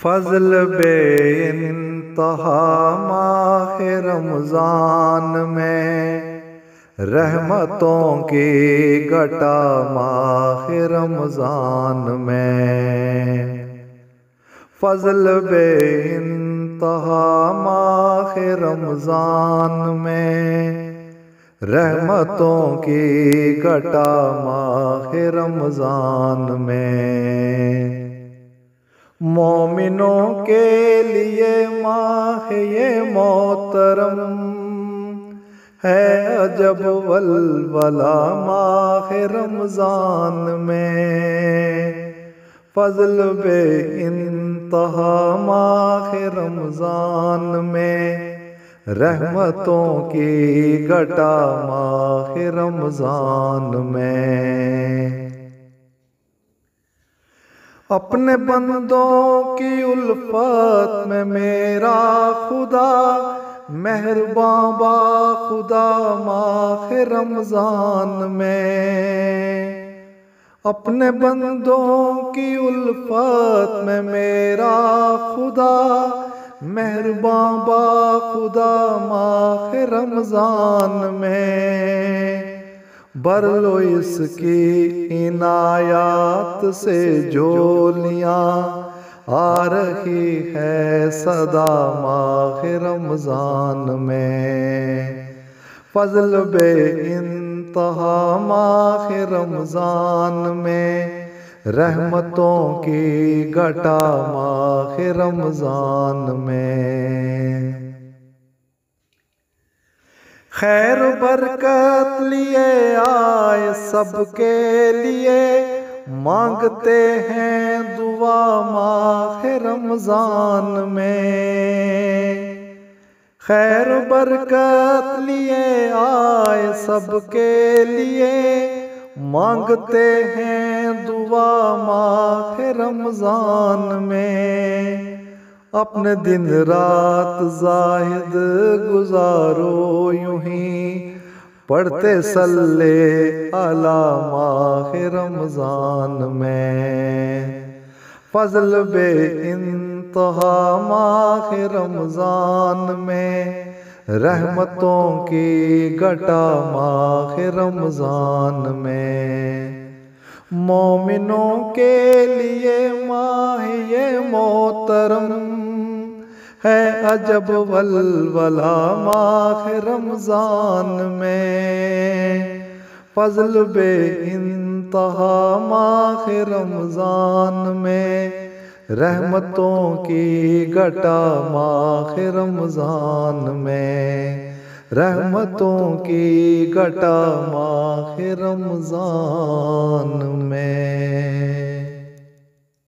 फज़ल बेइंतहा माह रमज़ान में, रहमतों की घटा माह रमज़ान में। फज़ल बेइंतहा माह रमज़ान में, रहमतों की घटा माह रमज़ान में। मोमिनों के लिए माह ये मोहतरम है, अजब वलवला माह रमज़ान में। फज़ल बेइंतहा माह रमज़ान में, रहमतों की घटा माह रमज़ान में। अपने बंदों की उल्फत में मेरा खुदा मेहरबां बा खुदा माह रमज़ान में। अपने बंदों की उल्फत में मेरा खुदा मेहरबां बा खुदा माह रमज़ान में। भर लो इसकी इनायात से झोलियाँ, आ रही है सदा माह रमज़ान में। फज़ल बेइंतहा माह रमज़ान में, रहमतों की घटा माह रमज़ान में। खैर बरकत लिए आए सबके लिए, मांगते हैं दुआ माह रमज़ान में। खैर बरकत लिए आए सबके लिए, मांगते हैं दुआ माह रमज़ान में। अपने दिन रात जाहिद गुजारो यूं ही, पढ़ते सल्ले अला माह रमज़ान में। फज़ल बेइंतहा माह रमज़ान में, रहमतों की घटा माह रमज़ान में। मोमिनों के लिए माह ये मोहतरम है, अजब वलवला माह रमज़ान में। फज़ल बेइंतहा माह रमज़ान में, रहमतों की घटा माह रमज़ान में। रहमतों की घटा माह रमज़ान में।